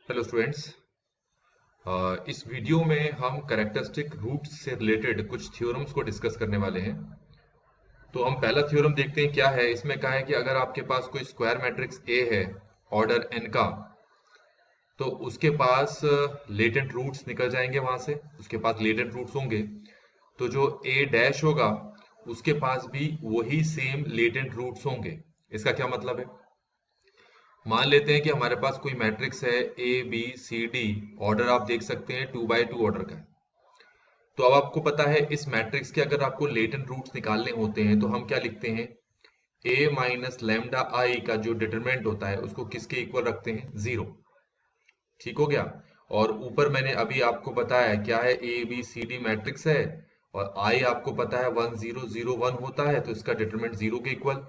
Hello students. इस video में हम कैरेक्टरिस्टिक रूट्स से रिलेटेड कुछ थ्योरम्स को डिस्कस करने वाले हैं। तो हम पहला थ्योरम देखते हैं क्या है। इसमें कहा है कि अगर आपके पास कोई स्क्वायर मैट्रिक्स ए है ऑर्डर एन का, तो उसके पास लेटेंट रूट्स निकल जाएंगे वहां से, उसके पास लेटेंट रूट्स होंगे। तो जो ए डैश होगा उसके पास भी वही सेम लेटेंट रूट्स होंगे। इसका क्या मतलब है? मान लेते हैं कि हमारे पास कोई मैट्रिक्स है A B C D, order आप देख सकते हैं 2 by 2 ऑर्डर का है। तो अब आपको पता है इस मैट्रिक्स के अगर आपको लेटेंट रूट्स निकालने होते हैं तो हम क्या लिखते हैं, ए माइनस लैम्डा आई का जो डिटरमिनेंट होता है उसको किसके इक्वल रखते हैं, 0। ठीक हो गया। और ऊपर मैंने अभी आपको बताया क्या है, A B C D matrix है और आई आपको पता है 1 0 0 1 होता है, तो इसका डिटरमिनेंट 0 के इक्वल।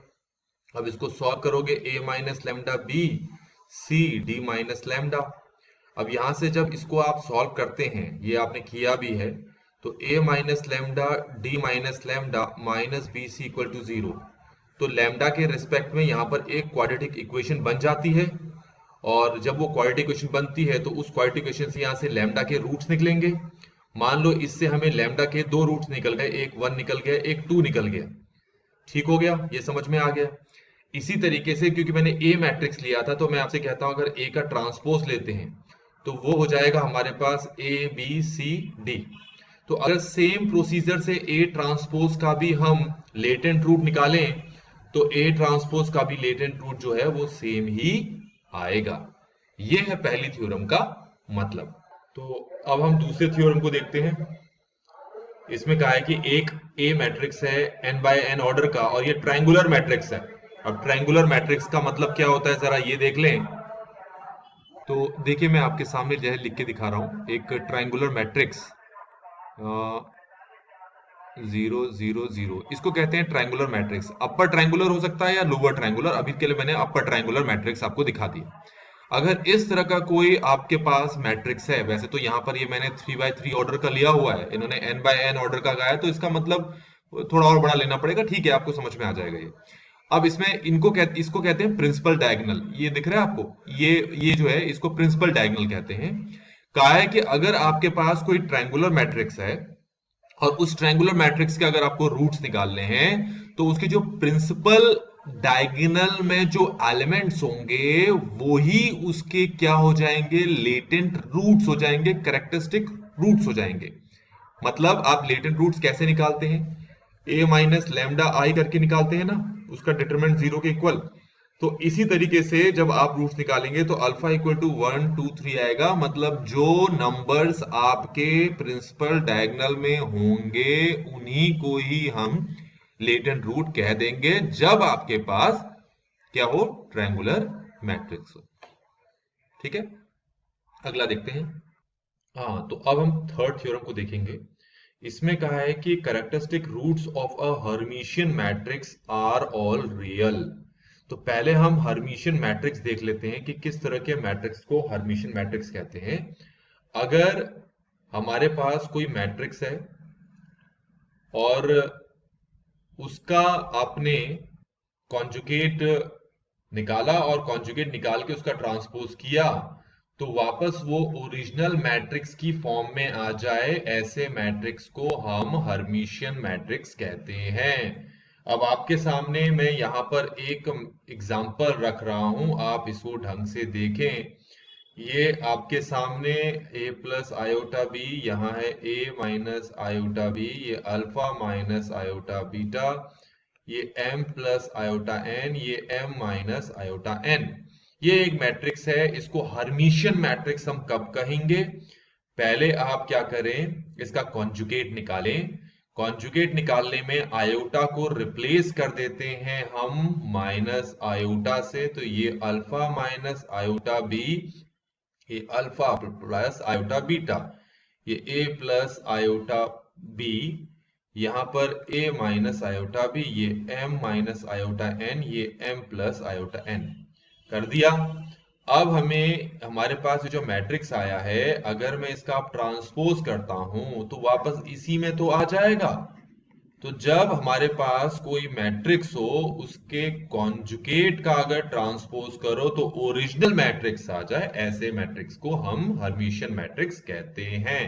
अब इसको सॉल्व करोगे, a minus lambda b C d minus lambda. अब यहां से जब इसको आप सॉल्व करते हैं, ये आपने किया भी है, तो a minus lambda d minus lambda minus b c equal to 0। तो लैम्डा के रिस्पेक्ट में यहां पर एक क्वाड्रेटिक इक्वेशन बन जाती है। और जब वो क्वाड्रेटिक इक्वेशन बनती है तो उस क्वाड्रेटिक इक्वेशन से यहां से लैम्डा के रूट्स निकलेंगे। मान लो इससे हमें लैम्डा के दो रूट्स निकल गए, एक 1 निकल गया, एक 2 निकल गया। ठीक हो गया, ये समझ में आ गया। इसी तरीके से क्योंकि मैंने ए मैट्रिक्स लिया था तो मैं आपसे कहता हूं अगर ए का ट्रांसपोज लेते हैं तो वो हो जाएगा हमारे पास ए बी सी डी। तो अगर सेम प्रोसीजर से ए ट्रांसपोज का भी हम लेटेंट रूट निकालें तो ए ट्रांसपोज का भी लेटेंट रूट जो है वो सेम ही आएगा। ये है पहली थ्योरम का मतलब। तो अब हम दूसरे थ्योरम को देखते हैं। इसमें कहा है कि एक ए मैट्रिक्स है n बाय n ऑर्डर का और ये ट्रायंगुलर मैट्रिक्स है। अब ट्रायंगुलर मैट्रिक्स का मतलब क्या होता है जरा ये देख लें। तो देखिए मैं आपके सामने जो है लिख के दिखा रहा हूं, एक ट्रायंगुलर मैट्रिक्स 0 0 0, इसको कहते हैं ट्रायंगुलर मैट्रिक्स। अपर ट्रायंगुलर हो सकता है या लोअर ट्रायंगुलर, अभी के लिए मैंने अपर ट्रायंगुलर मैट्रिक्स आपको दिखा दिया। अगर इस तरह का कोई आपके पास मैट्रिक्स है, वैसे तो यहाँ पर ये मैंने 3 by 3 ऑर्डर का लिया हुआ है, इन्होंने n by n ऑर्डर का गाया, तो इसका मतलब थोड़ा और बड़ा लेना पड़ेगा। ठीक है, आपको समझ में आ जाएगा ये। अब इसमें इसको कहते हैं प्रिंसिपल डायगोनल। ये दिख रहा है आपको, ये जो है इसको प्रिंसिपल डायगोनल कहते हैं। कहा है कि अगर आपके पास कोई ट्रायंगुलर मैट्रिक्स है और उस ट्रायंगुलर मैट्रिक्स के अगर आपको रूट्स निकालने हैं तो उसके जो प्रिंसिपल डायगोनल में जो एलिमेंट्स होंगे वो ही उसके क्या हो जाएंगे, लेटेंट रूट्स हो जाएंगे, कैरेक्टरिस्टिक रूट्स हो जाएंगे। मतलब आप लेटेंट रूट्स कैसे निकालते हैं, ए माइनस लैम्डा आई करके निकालते हैं ना, उसका डिटरमिनेंट 0 के इक्वल। तो इसी तरीके से जब आप रूट्स निकालेंगे तो अल्फा इक्वल टू 1 2 3 आएगा। मतलब जो नंबर्स आपके प्रिंसिपल डायगोनल में होंगे उन्हीं को ही हम लेटेंट रूट कह देंगे जब आपके पास क्या हो, ट्रायंगुलर मैट्रिक्स हो। ठीक है, अगला देखते हैं। हाँ, तो अब हम थर्ड थ्योरम को देखेंगे। इसमें कहा है कि characteristic roots of a Hermitian matrix are all real. तो पहले हम हर्मिशियन मैट्रिक्स देख लेते हैं कि किस तरह के मैट्रिक्स को हर्मिशियन मैट्रिक्स कहते हैं। अगर हमारे पास कोई मैट्रिक्स है और उसका आपने कॉन्जुगेट निकाला और कॉन्जुगेट निकाल के उसका ट्रांसपोज किया तो वापस वो ओरिजिनल मैट्रिक्स की फॉर्म में आ जाए, ऐसे मैट्रिक्स को हम हर्मिशियन मैट्रिक्स कहते हैं। अब आपके सामने मैं यहां पर एक एग्जांपल रख रहा हूं, आप इसको ढंग से देखें। ये आपके सामने a प्लस आयोटा बी, यहाँ है a माइनस आयोटा बी, ये अल्फा माइनस आयोटा बीटा, ये m प्लस आयोटा n, ये m माइनस आयोटा n। ये एक मैट्रिक्स है। इसको हर्मिशियन मैट्रिक्स हम कब कहेंगे, पहले आप क्या करें, इसका कॉन्जुगेट निकालें। कॉन्जुगेट निकालने में आयोटा को रिप्लेस कर देते हैं हम माइनस आयोटा से, तो ये अल्फा माइनस आयोटा बी, ये अल्फा प्लस आयोटा बीटा, ये a प्लस आयोटा b, यहां पर a माइनस आयोटा b, ये m माइनस आयोटा n, ये m प्लस आयोटा n कर दिया। अब हमें हमारे पास जो मैट्रिक्स आया है, अगर मैं इसका ट्रांसपोज करता हूं तो वापस इसी में तो आ जाएगा। तो जब हमारे पास कोई मैट्रिक्स हो, उसके कॉन्जुगेट का अगर ट्रांसपोज करो तो ओरिजिनल मैट्रिक्स आ जाए, ऐसे मैट्रिक्स को हम हर्मिशियन मैट्रिक्स कहते हैं।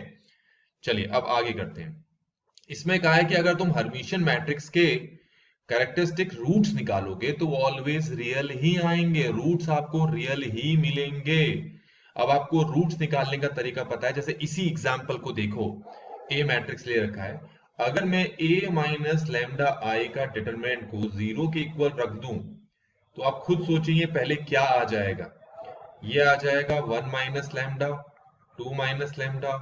चलिए अब आगे करते हैं। इसमें कहा है कि अगर तुम हर्मिशियन मैट्रिक्स के कैरेक्टरिस्टिक रूट्स निकालोगे तो वो ऑलवेज रियल ही आएंगे, रूट्स आपको रियल ही मिलेंगे। अब आपको रूट्स निकालने का तरीका पता है, जैसे इसी एग्जांपल को देखो, ए मैट्रिक्स ले रखा है। अगर मैं a माइनस लैम्डा आई का डिटरमिनेंट को 0 के इक्वल रख दूं तो आप खुद सोचिए पहले क्या आ जाएगा। ये आ जाएगा 1 minus lambda, 2 minus lambda,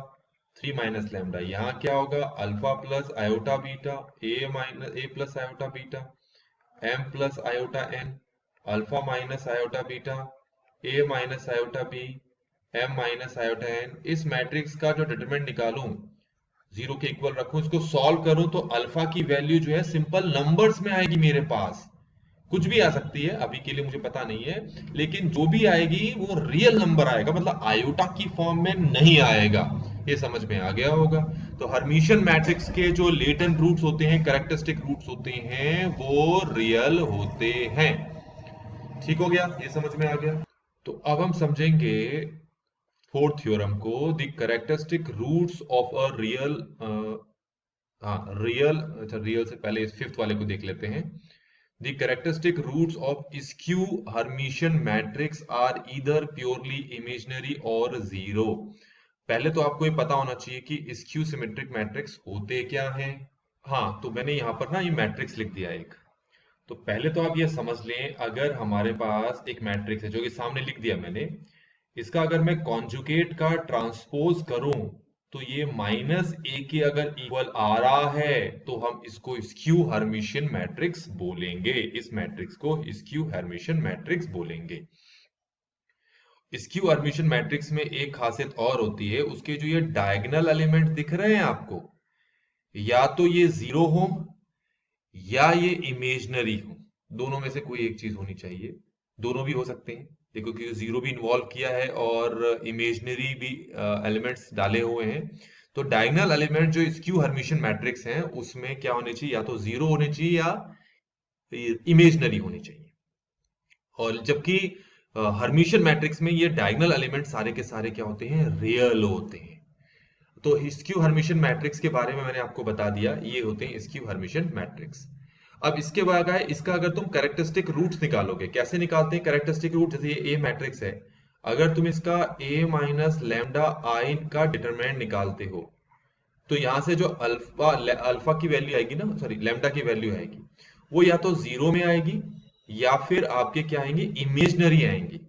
3 minus lambda. यहाँ क्या होगा, alpha plus iota beta, A plus iota beta, M plus iota N, alpha minus iota beta, A minus iota B, M minus iota N. इस मैट्रिक्स का जो determinant निकालूं, 0 के equal रखूं, इसको सॉल्व करूं तो अल्फा की वैल्यू जो है सिंपल नंबर्स में आएगी मेरे पास। कुछ भी आ सकती है, अभी के लिए मुझे पता नहीं है, लेकिन जो भी आएगी वो रियल नंबर आएगा, मतलब आयोटा की फॉर्म में नहीं आएगा। ये समझ में आ गया होगा। तो हर्मिशियन मैट्रिक्स के जो लेटेंट रूट्स होते हैं, कैरेक्टरिस्टिक रूट्स होते हैं, वो रियल होते हैं। ठीक हो गया, ये समझ में आ गया। तो अब हम समझेंगे फोर्थ थ्योरम को, the characteristic roots of a real. Real, अच्छा रियल से पहले इस फिफ्थ वाले को देख लेते हैं। The characteristic roots of skew Hermitian matrix are either purely imaginary or zero। पहले तो आपको ये पता होना चाहिए कि स्क्यू सिमेट्रिक मैट्रिक्स होते क्या हैं। हाँ, तो मैंने यहाँ पर ना ये मैट्रिक्स लिख दिया एक। तो पहले तो आप ये समझ लें, अगर हमारे पास एक मैट्रिक्स है जो कि सामने लिख दिया मैंने, इसका अगर मैं कॉन्जुगेट का ट्रांसपोज करूं तो ये माइनस ए के अगर इक्वल आ रहा है तो हम इसको स्क्यू हर्मिशियन मैट्रिक्स बोलेंगे। इस मैट्रिक्स को स्क्यू हर्मिशियन मैट्रिक्स बोलेंगे। स्क्यू हर्मिशियन मैट्रिक्स में एक खासियत और होती है, उसके जो ये डायगोनल एलिमेंट दिख रहे हैं आपको, या तो ये जीरो हो या ये इमेजनरी हो, दोनों में से कोई एक चीज होनी चाहिए। दोनों भी हो सकते हैं, देखो कि जीरो भी इन्वॉल्व किया है और इमेजनरी भी एलिमेंट्स डाले हुए हैं। तो डायगोनल एलिमेंट जो स्क्यू हर्मिशियन मैट्रिक्स हैं उसमें क्या होने चाहिए, या तो जीरो होने चाहिए या इमेजनरी होनी चाहिए। और जबकि हर्मिशियन मैट्रिक्स में ये डायगोनल एलिमेंट सारे के सारे क्या होते हैं, रियल होते हैं। तो स्क्यू हर्मिशियन मैट्रिक्स के बारे में मैंने आपको बता दिया, ये होते हैं स्क्यू हर्मिशियन मैट्रिक्स। अब इसके बाद है, इसका अगर तुम कैरेक्टरिस्टिक रूट्स निकालोगे, कैसे निकालते हैं कैरेक्टरिस्टिक रूट, जैसे ये ए मैट्रिक्स है, अगर तुम इसका ए माइनस लैम्डा आई का डिटरमिनेंट निकालते हो तो यहां से जो अल्फा की वैल्यू आएगी ना, सॉरी लैम्डा की वैल्यू आएगी, वो या तो जीरो में आएगी या फिर आपके क्या आएंगे, इमेजनरी आएंगी।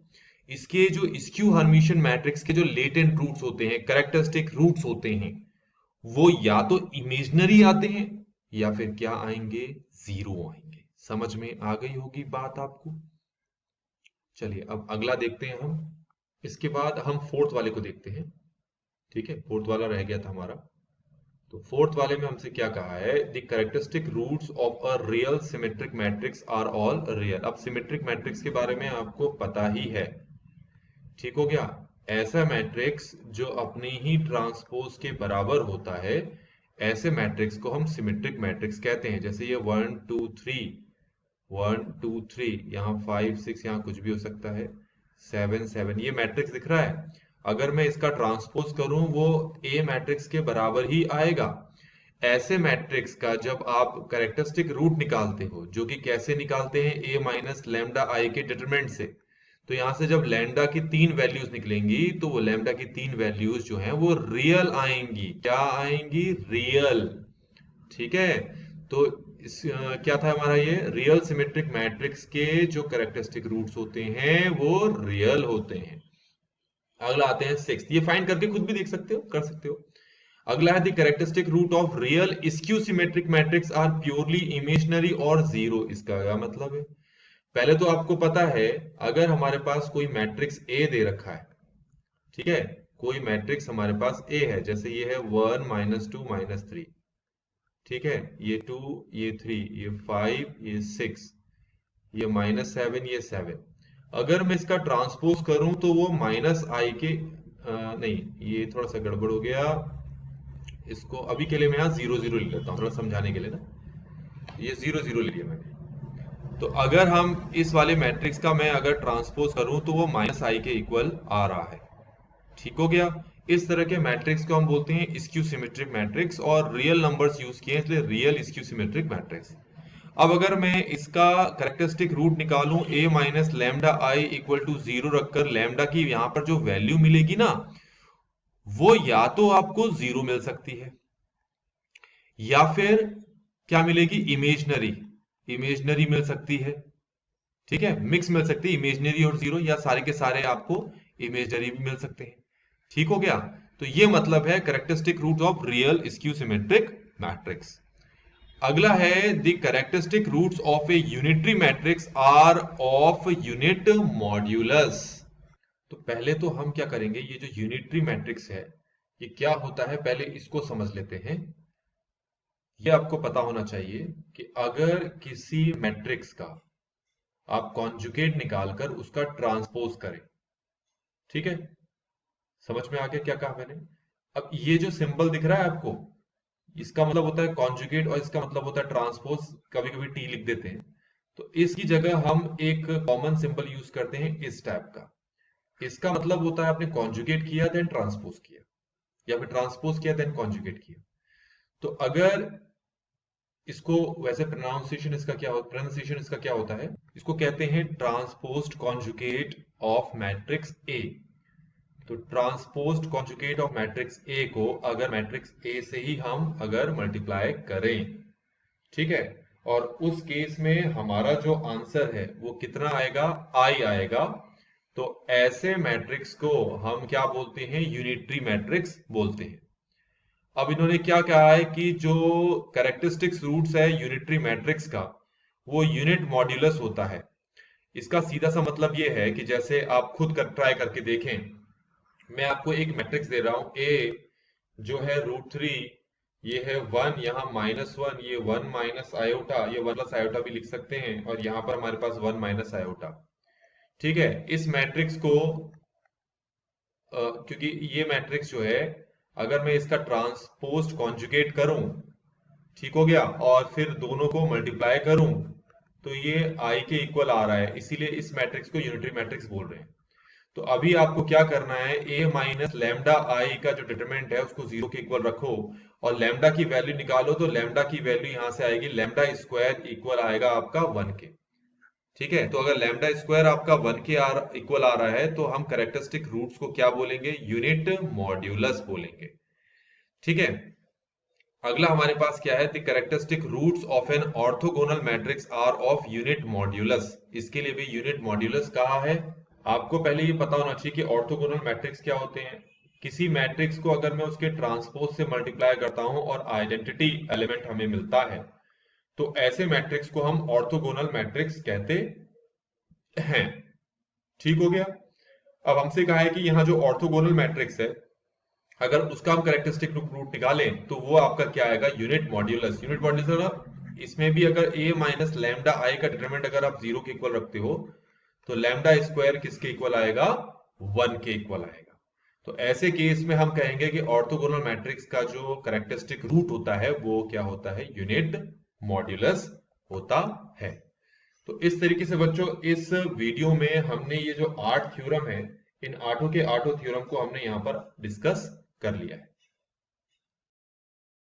इसके जो स्क्यू हर्मिशियन मैट्रिक्स के जो लेटेंट रूट्स होते हैं, कैरेक्टरिस्टिक रूट्स होते हैं, वो या तो इमेजनरी आते हैं या फिर क्या आएंगे, जीरो आएंगे। समझ में आ गई होगी बात आपको। चलिए अब अगला देखते हैं हम। इसके बाद हम फोर्थ वाले को देखते हैं। ठीक है, फोर्थ वाला रह गया था हमारा। तो फोर्थ वाले में हमसे क्या कहा है, the characteristic roots of a real symmetric matrix are all real. अब सिमेट्रिक मैट्रिक्स के बारे में आपको पता ही है। ठीक हो गया, ऐसा मैट्रिक्स जो अपनी ही ट्रांसपोज के बराबर होता है, ऐसे मैट्रिक्स को हम सिमेट्रिक मैट्रिक्स कहते हैं। जैसे ये 1 2 3, 1 2 3, यहाँ 5 6, यहाँ कुछ भी हो सकता है, 7 7, ये मैट्रिक्स दिख रहा है। अगर मैं इसका ट्रांसपोज करूं वो ए मैट्रिक्स के बराबर ही आएगा। ऐसे मैट्रिक्स का जब आप कैरेक्टरिस्टिक रूट निकालते हो, जो कि कैसे निकालते हैं, ए माइनस लैम्डा आई के डिटरमिनेंट से, तो यहां से जब लैम्डा की 3 वैल्यूज निकलेंगी तो वो लैम्डा की 3 वैल्यूज जो हैं वो रियल आएंगी। क्या आएंगी, रियल। ठीक है, तो क्या था हमारा, ये रियल सिमेट्रिक मैट्रिक्स के जो कैरेक्टरिस्टिक रूट्स होते हैं वो रियल होते हैं। अगला आते हैं सिक्स्थ, ये फाइंड करके खुद भी देख सकते हो, कर सकते हो। अगला है the characteristic root of real skew symmetric matrix are purely imaginary और जीरो। इसका क्या मतलब है, पहले तो आपको पता है, अगर हमारे पास कोई मैट्रिक्स ए दे रखा है, ठीक है, कोई मैट्रिक्स हमारे पास ए है, जैसे ये है 1 माइनस 2 माइनस 3, ठीक है, ये 2 ये 3 ये 5 ये 6 ये माइनस 7 ये 7। अगर मैं इसका ट्रांसपोज करूं तो वो माइनस आई के नहीं, ये थोड़ा सा गड़बड़ हो गया, इसको अभी के लिए मैं यहाँ 0 0 ले लेता हूँ थोड़ा समझाने के लिए ना। ये 0 0 ले लिया मैंने। तो अगर हम इस वाले मैट्रिक्स का मैं अगर ट्रांसपोज करूं तो वो माइनस आई के इक्वल आ रहा है। ठीक हो गया। इस तरह के मैट्रिक्स को हम बोलते हैं स्क्यू सिमेट्रिक मैट्रिक्स, और रियल नंबर्स यूज किए हैं इसलिए रियल स्क्यू सिमेट्रिक मैट्रिक्स। अब अगर मैं इसका करेक्टरिस्टिक रूट निकालूं a minus lambda I equal to 0 रखकर, लैम्डा की यहां पर जो वैल्यू मिलेगी ना, वो या तो आपको 0 मिल सकती है या फिर क्या मिलेगी, इमेजनरी, इमेजनरी मिल सकती है। ठीक है, मिक्स मिल सकती है, इमेजनरी और 0, या सारे के सारे आपको इमेजनरी भी मिल सकते हैं। ठीक हो गया। तो ये मतलब है characteristic root of real skew symmetric matrix. अगला है the characteristic roots of a unitary matrix are of unit modulus. तो पहले तो हम क्या करेंगे, ये जो यूनिटरी मैट्रिक्स है ये क्या होता है पहले इसको समझ लेते हैं। ये आपको पता होना चाहिए कि अगर किसी मैट्रिक्स का आप कॉन्जुगेट निकालकर उसका ट्रांसपोज करें, ठीक है, समझ में आ गया क्या कहा मैंने। अब ये जो सिंबल दिख रहा है आपको, इसका मतलब होता है कॉन्जुगेट और इसका मतलब होता है ट्रांसपोज, कभी कभी टी लिख देते हैं। तो इसकी जगह हम एक कॉमन सिंबल यूज करते हैं इस टाइप का। इसका मतलब होता है आपने कॉन्जुगेट किया देन ट्रांसपोज किया, या फिर ट्रांसपोज किया देन कॉन्जुगेट किया। तो अगर इसको वैसे प्रोनाउंसिएशन इसका क्या होता है, इसको कहते हैं transposed conjugate of matrix A. तो transposed conjugate of matrix A को अगर मैट्रिक्स ए से ही हम अगर मल्टीप्लाई करें, ठीक है, और उस केस में हमारा जो आंसर है वो कितना आएगा, आई आएगा। तो ऐसे मैट्रिक्स को हम क्या बोलते हैं, यूनिटरी मैट्रिक्स बोलते हैं। अब इन्होंने क्या कहा है कि जो कैरेक्टरिस्टिक्स रूट्स है यूनिटरी मैट्रिक्स का, वो यूनिट मॉड्यूलस होता है। इसका सीधा सा मतलब ये है कि जैसे आप खुद ट्राई करके देखें, मैं आपको एक मैट्रिक्स दे रहा हूं, ए जो है √3, ये है 1, यहाँ -1, ये 1 माइनस आयोटा, ये 1 प्लस आयोटा भी लिख सकते हैं, और यहाँ पर हमारे पास 1 माइनस आयोटा। ठीक है, इस मैट्रिक्स को क्योंकि ये मैट्रिक्स जो है अगर मैं इसका ट्रांसपोज्ड कॉन्जुगेट करूं, ठीक हो गया, और फिर दोनों को मल्टीप्लाई करूं, तो ये आई के इक्वल आ रहा है, इसीलिए इस मैट्रिक्स को यूनिटरी मैट्रिक्स बोल रहे हैं। तो अभी आपको क्या करना है, ए माइनस लैम्डा आई का जो डिटरमिनेंट है उसको 0 के इक्वल रखो, और लैम्डा की वैल्यू निकालो। तो लैम्डा की वैल्यू यहां से आएगी, लैम्डा स्क्वायर इक्वल आएगा आपका 1 के। ठीक है, तो अगर लैम्डा स्क्वायर आपका 1 के इक्वल आ रहा है, तो हम कैरेक्टरिस्टिक रूट्स को क्या बोलेंगे, यूनिट मॉड्यूलस बोलेंगे। ठीक है, अगला हमारे पास क्या है, the characteristic roots of an orthogonal matrix are of unit modulus. इसके लिए भी यूनिट मॉड्यूलस कहा है। आपको पहले ये पता होना चाहिए कि ऑर्थोगोनल मैट्रिक्स क्या होते हैं। किसी मैट्रिक्स को अगर मैं उसके ट्रांसपोज से मल्टीप्लाई करता हूं और आइडेंटिटी एलिमेंट हमें मिलता है, तो ऐसे मैट्रिक्स को हम ऑर्थोगोनल मैट्रिक्स कहते हैं। ठीक हो गया। अब हमसे कहा है कि यहाँ जो ऑर्थोगोनल मैट्रिक्स है, अगर उसका हम कैरेक्टरिस्टिक रूट निकालें तो वो आपका क्या आएगा, यूनिट मॉड्यूलस। यूनिट मॉड्यूलस इसमें भी अगर a माइनस लैम्डा आई का डिटरमिनेंट अगर आप 0 के इक्वल रखते हो, तो लैम्डा स्क्वायर किसके इक्वल आएगा, 1 के इक्वल आएगा। तो ऐसे केस में हम कहेंगे कि ऑर्थोगोनल मैट्रिक्स का जो कैरेक्टरिस्टिक रूट होता है वो क्या होता है, यूनिट मॉड्यूलस होता है। तो इस तरीके से बच्चों इस वीडियो में हमने ये जो 8 थ्योरम है, इन 8 के 8 थ्योरम को हमने यहाँ पर डिस्कस कर लिया है।